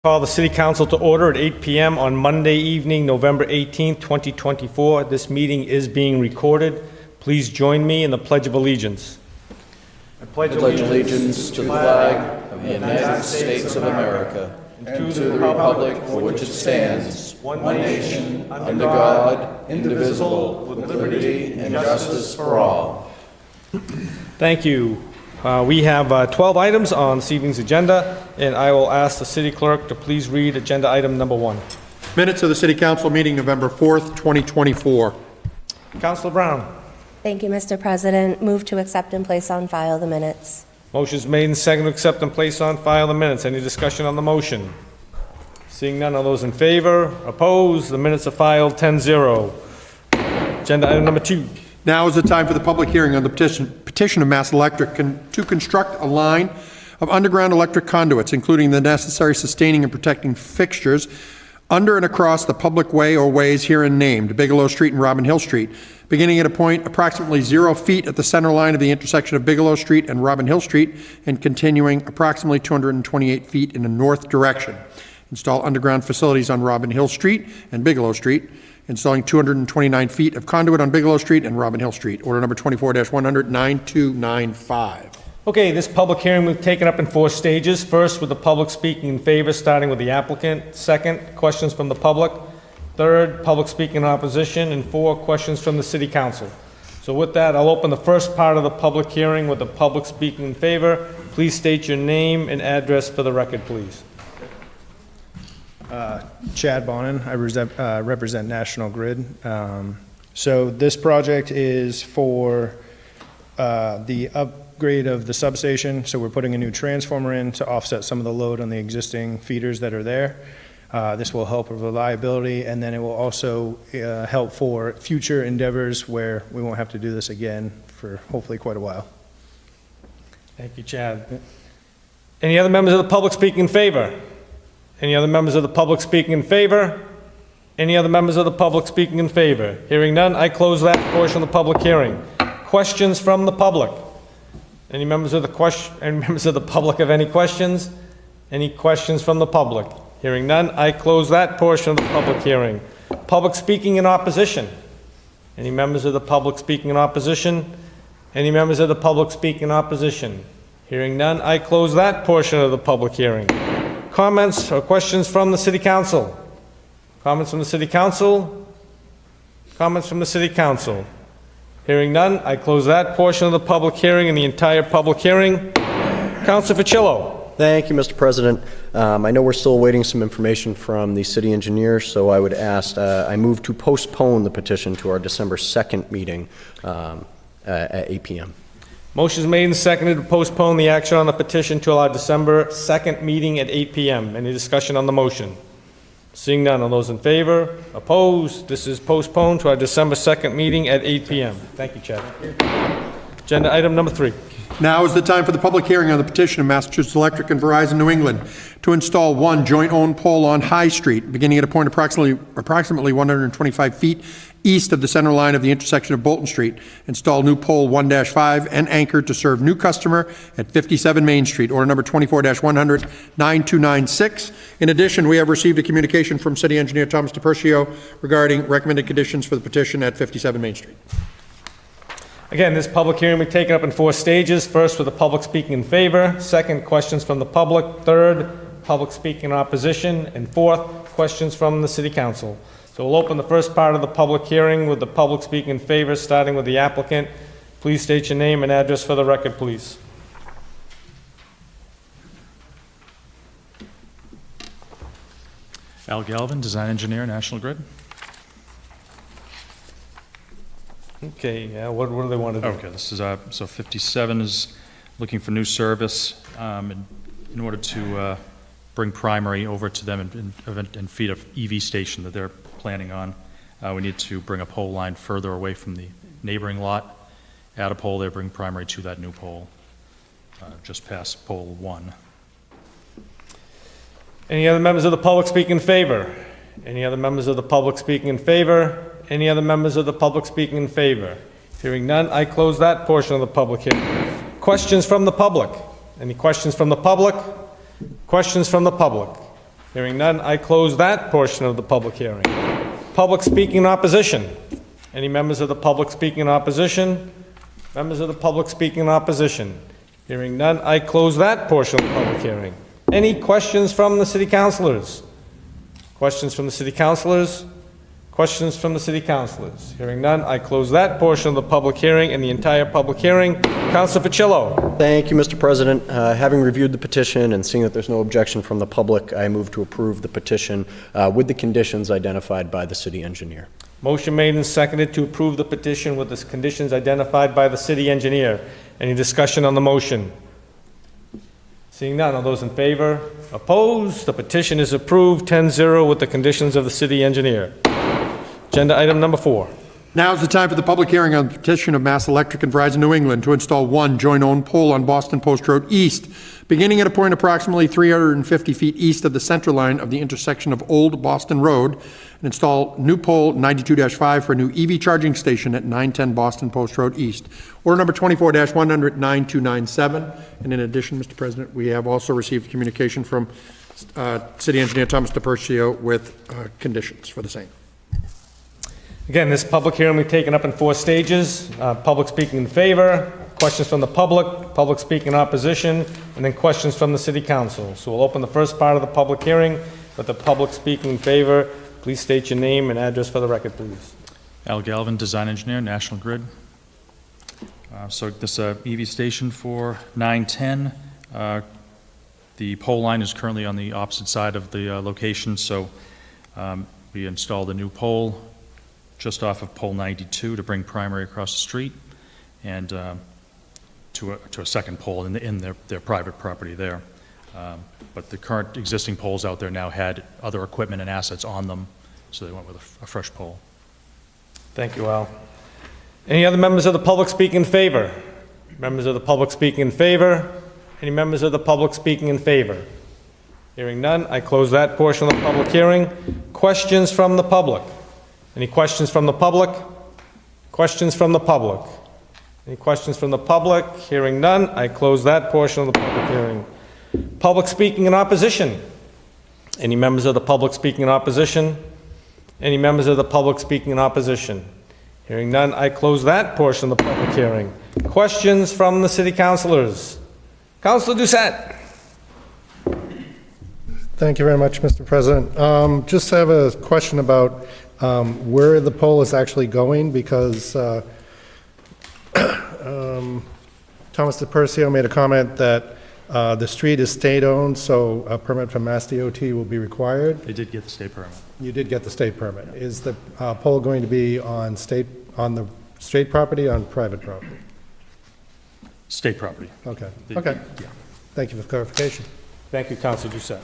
Call the City Council to order at 8 p.m. on Monday evening, November 18, 2024. This meeting is being recorded. Please join me in the Pledge of Allegiance. I pledge allegiance to the flag of the United States of America and to the republic for which it stands, one nation, under God, indivisible, with liberty and justice for all. Thank you. We have 12 items on this evening's agenda, and I will ask the city clerk to please read agenda item number 1. Minutes of the City Council meeting November 4th, 2024. Councilor Brown. Thank you, Mr. President. Move to accept and place on file the minutes. Motion is made and seconded to accept and place on file the minutes. Any discussion on the motion? Seeing none, all those in favor? Opposed? The minutes are filed 10-0. Agenda item number 2. Now is the time for the public hearing on the petition of Mass Electric to construct a line of underground electric conduits, including the necessary sustaining and protecting fixtures under and across the public way or ways herein named, Bigelow Street and Robin Hill Street, beginning at a point approximately 0 feet at the center line of the intersection of Bigelow Street and Robin Hill Street, and continuing approximately 228 feet in a north direction. Install underground facilities on Robin Hill Street and Bigelow Street, installing 229 feet of conduit on Bigelow Street and Robin Hill Street. Order number 24-100, 9295. Okay, this public hearing was taken up in 4 stages. First, with the public speaking in favor, starting with the applicant. Second, questions from the public. Third, public speaking in opposition. And 4, questions from the City Council. So with that, I'll open the first part of the public hearing with the public speaking in favor. Please state your name and address for the record, please. Chad Bonin. I represent National Grid. So this project is for the upgrade of the substation. So we're putting a new transformer in to offset some of the load on the existing feeders that are there. This will help with reliability, and then it will also help for future endeavors where we won't have to do this again for hopefully quite a while. Thank you, Chad. Any other members of the public speaking in favor? Any other members of the public speaking in favor? Any other members of the public speaking in favor? Hearing none, I close that portion of the public hearing. Questions from the public? Any members of the public have any questions? Any questions from the public? Hearing none, I close that portion of the public hearing. Public speaking in opposition? Any members of the public speaking in opposition? Any members of the public speaking in opposition? Hearing none, I close that portion of the public hearing. Comments or questions from the City Council? Comments from the City Council? Comments from the City Council? Hearing none, I close that portion of the public hearing and the entire public hearing. Councilor Ficillo. Thank you, Mr. President. I know we're still awaiting some information from the city engineer, so I would ask, I move to postpone the petition to our December 2nd meeting at 8 p.m. Motion is made and seconded to postpone the action on the petition to our December 2nd meeting at 8 p.m. Any discussion on the motion? Seeing none, all those in favor? Opposed? This is postponed to our December 2nd meeting at 8 p.m. Thank you, Chad. Agenda item number 3. Now is the time for the public hearing on the petition of Massachusetts Electric and Verizon New England to install one joint-owned pole on High Street, beginning at a point approximately 125 feet east of the center line of the intersection of Bolton Street. Install new pole 1-5 and anchor to serve new customer at 57 Main Street. Order number 24-100, 9296. In addition, we have received a communication from City Engineer Thomas DePercio regarding recommended conditions for the petition at 57 Main Street. Again, this public hearing will be taken up in 4 stages. First, with the public speaking in favor. Second, questions from the public. Third, public speaking in opposition. And 4th, questions from the City Council. So we'll open the first part of the public hearing with the public speaking in favor, starting with the applicant. Please state your name and address for the record, please. Al Galvin, Design Engineer, National Grid. Okay, what do they want to do? Okay, this is, so 57 is looking for new service in order to bring primary over to them and feed a EV station that they're planning on. We need to bring a pole line further away from the neighboring lot. Add a pole there, bring primary to that new pole, just past pole 1. Any other members of the public speaking in favor? Any other members of the public speaking in favor? Any other members of the public speaking in favor? Hearing none, I close that portion of the public hearing. Questions from the public? Any questions from the public? Questions from the public? Hearing none, I close that portion of the public hearing. Public speaking in opposition. Any members of the public speaking in opposition? Members of the public speaking in opposition. Hearing none, I close that portion of the public hearing. Any questions from the city councilors? Questions from the city councilors? Questions from the city councilors? Hearing none, I close that portion of the public hearing and the entire public hearing. Councilor Ficillo. Thank you, Mr. President. Having reviewed the petition and seeing that there's no objection from the public, I move to approve the petition with the conditions identified by the city engineer. Motion made and seconded to approve the petition with the conditions identified by the city engineer. Any discussion on the motion? Seeing none, all those in favor? Opposed? The petition is approved 10-0 with the conditions of the city engineer. Agenda item number 4. Now is the time for the public hearing on the petition of Mass Electric and Verizon New England to install one joint-owned pole on Boston Post Road East, beginning at a point approximately 350 feet east of the center line of the intersection of Old Boston Road, and install new pole 92-5 for a new EV charging station at 910 Boston Post Road East. Order number 24-100-9297. And in addition, Mr. President, we have also received communication from City Engineer Thomas DePercio with conditions for the same. Again, this public hearing will be taken up in 4 stages. Public speaking in favor, questions from the public speaking in opposition, and then questions from the city council. So we'll open the first part of the public hearing with the public speaking in favor. Please state your name and address for the record, please. Al Galvin, Design Engineer, National Grid. So this EV station for 910, the pole line is currently on the opposite side of the location, so we installed a new pole just off of pole 92 to bring primary across the street, and to a second pole in their private property there. But the current existing poles out there now had other equipment and assets on them, so they went with a fresh pole. Thank you, Al. Any other members of the public speaking in favor? Members of the public speaking in favor? Any members of the public speaking in favor? Hearing none, I close that portion of the public hearing. Questions from the public? Any questions from the public? Questions from the public? Any questions from the public? Hearing none, I close that portion of the public hearing. Public speaking in opposition? Any members of the public speaking in opposition? Any members of the public speaking in opposition? Hearing none, I close that portion of the public hearing. Questions from the city councilors? Councilor Doucette. Thank you very much, Mr. President. Just have a question about where the pole is actually going, because Thomas DePercio made a comment that the street is state-owned, so a permit from Mass DOT will be required. They did get the state permit. You did get the state permit. Is the pole going to be on the state property, on private property? State property. Okay, The- okay. Yeah. Thank you for the clarification. Thank you, Councilor Doucette.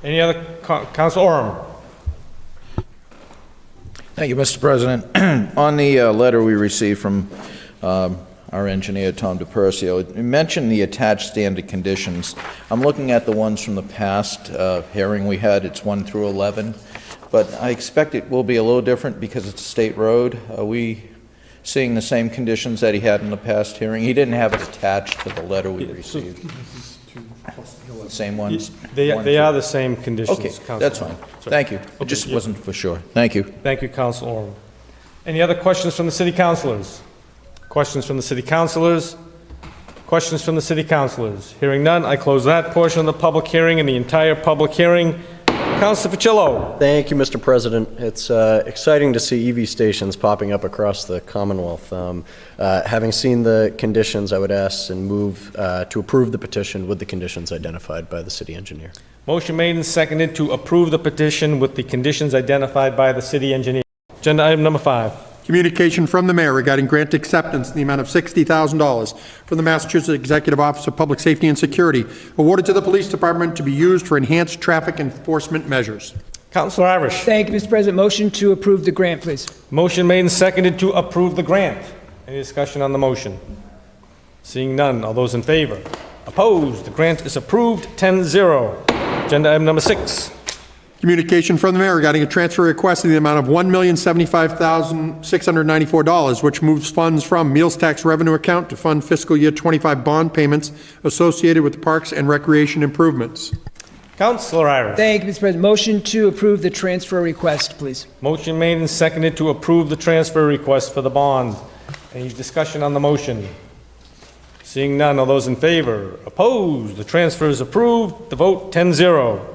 Any other, Councilor Oram? Thank you, Mr. President. On the letter we received from our engineer, Tom DePercio, it mentioned the attached standard conditions. I'm looking at the ones from the past hearing we had. It's 1 through 11. But I expect it will be a little different because it's a state road. Are we seeing the same conditions that he had in the past hearing? He didn't have it attached to the letter we received. Same ones? They are the same conditions, Okay, Councilor. that's fine. Thank you. I just wasn't for sure. Thank you. Thank you, Councilor Oram. Any other questions from the city councilors? Questions from the city councilors? Questions from the city councilors? Hearing none, I close that portion of the public hearing and the entire public hearing. Councilor Ficillo. Thank you, Mr. President. It's exciting to see EV stations popping up across the Commonwealth. Having seen the conditions, I would ask and move to approve the petition with the conditions identified by the city engineer. Motion made and seconded to approve the petition with the conditions identified by the city engineer. Agenda item number 5. Communication from the mayor regarding grant acceptance in the amount of $60,000 from the Massachusetts Executive Office of Public Safety and Security, awarded to the police department to be used for enhanced traffic enforcement measures. Councilor Irish. Thank you, Mr. President. Motion to approve the grant, please. Motion made and seconded to approve the grant. Any discussion on the motion? Seeing none, all those in favor? Opposed? The grant is approved 10-0. Agenda item number 6. Communication from the mayor regarding a transfer request in the amount of $1,075,694, which moves funds from meals tax revenue account to fund fiscal year 25 bond payments associated with the parks and recreation improvements. Counselor Irish. Thank you, Mr. President. Motion to approve the transfer request, please. Motion made and seconded to approve the transfer request for the bond. Any discussion on the motion? Seeing none, all those in favor? Opposed? The transfer is approved. The vote 10-0.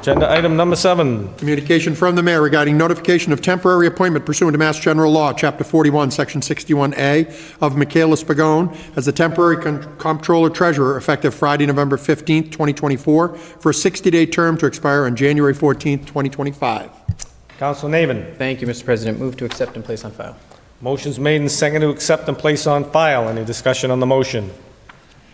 Agenda item number 7. Communication from the mayor regarding notification of temporary appointment pursuant to Mass General Law, Chapter 41, Section 61A of Michaela Spagone as the temporary comptroller treasurer effective Friday, November 15th, 2024, for a 60-day term to expire on January 14th, 2025. Councilor Navin. Thank you, Mr. President. Move to accept and place on file. Motion's made and seconded to accept and place on file. Any discussion on the motion?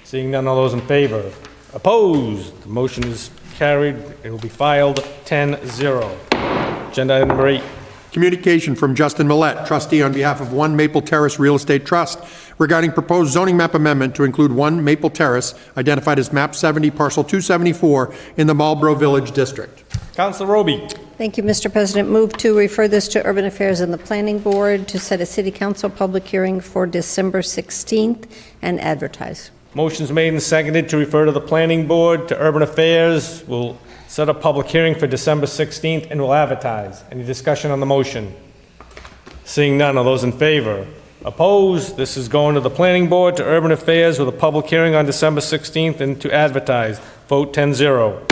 Seeing none, all those in favor? Opposed? The motion is carried. It will be filed 10-0. Agenda item number 8. Communication from Justin Millette, trustee on behalf of One Maple Terrace Real Estate Trust, regarding proposed zoning map amendment to include One Maple Terrace, identified as map 70, parcel 274, in the Marlborough Village District. Councilor Roby. Thank you, Mr. President. Move to refer this to Urban Affairs and the Planning Board to set a city council public hearing for December 16th and advertise. Motion's made and seconded to refer to the Planning Board, to Urban Affairs. We'll set a public hearing for December 16th and we'll advertise. Any discussion on the motion? Seeing none, all those in favor? Opposed? This is going to the Planning Board, to Urban Affairs with a public hearing on December 16th and to advertise. Vote 10-0.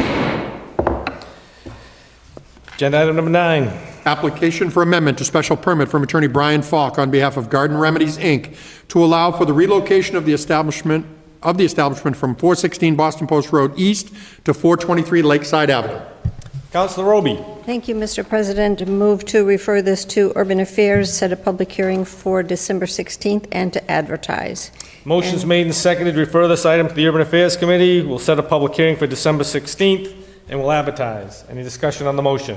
Agenda item number 9. Application for amendment to special permit from Attorney Brian Falk on behalf of Garden Remedies, Inc., to allow for the relocation of the establishment from 416 Boston Post Road East to 423 Lakeside Avenue. Councilor Roby. Thank you, Mr. President. Move to refer this to Urban Affairs, set a public hearing for December 16th and to advertise. Motion's made and seconded to refer this item to the Urban Affairs Committee. We'll set a public hearing for December 16th and we'll advertise. Any discussion on the motion?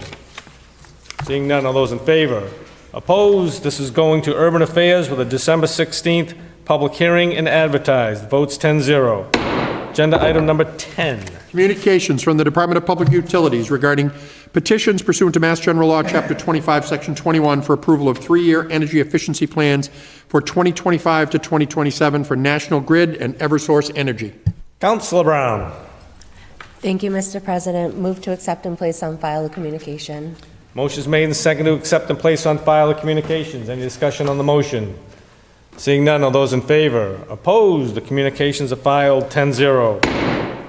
Seeing none, all those in favor? Opposed? This is going to Urban Affairs with a December 16th public hearing and advertised. Votes 10-0. Agenda item number 10. Communications from the Department of Public Utilities regarding petitions pursuant to Mass General Law, Chapter 25, Section 21, for approval of 3-year energy efficiency plans for 2025 to 2027 for National Grid and Eversource Energy. Councilor Brown. Thank you, Mr. President. Move to accept and place on file the communication. Motion's made and seconded to accept and place on file the communications. Any discussion on the motion? Seeing none, all those in favor? Opposed? The communications are filed 10-0.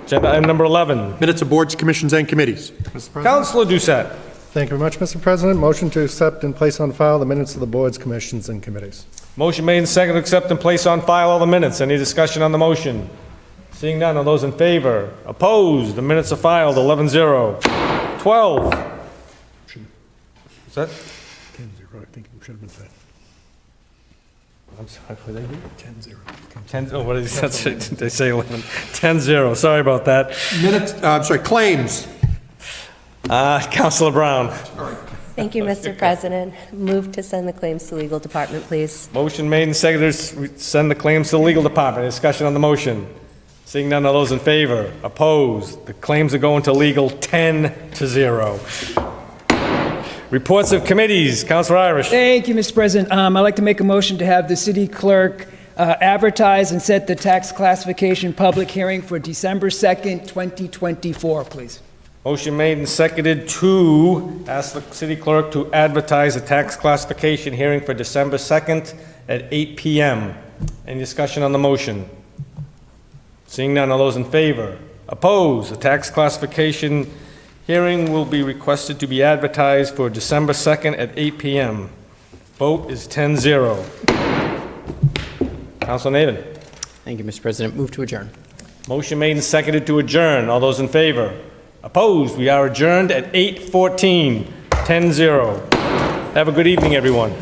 Agenda item number 11. Minutes of boards, commissions, and committees. Mr. President. Councilor Doucette. Thank you very much, Mr. President. Motion to accept and place on file the minutes of the boards, commissions, and committees. Motion made and seconded to accept and place on file all the minutes. Any discussion on the motion? Seeing none, all those in favor? Opposed? The minutes are filed 11-0. 12. Is that? 10-0, I think it should have been said. I'm sorry, what did they do? 10-0. 10, oh, what did they say 11? 10-0, sorry about that. Claims. Councilor Brown. Thank you, Mr. President. Move to send the claims to legal department, please. Motion made and seconded to send the claims to the legal department. Discussion on the motion. Seeing none, all those in favor? Opposed? The claims are going to legal 10-0. Reports of committees. Councilor Irish. Thank you, Mr. President. I'd like to make a motion to have the city clerk advertise and set the tax classification public hearing for December 2nd, 2024, please. Motion made and seconded to ask the city clerk to advertise a tax classification hearing for December 2nd at 8 p.m. Any discussion on the motion? Seeing none, all those in favor? Opposed? The tax classification hearing will be requested to be advertised for December 2nd at 8 p.m. Vote is 10-0. Councilor Navin. Thank you, Mr. President. Move to adjourn. Motion made and seconded to adjourn. All those in favor? Opposed? We are adjourned at 8:14. 10-0. Have a good evening, everyone.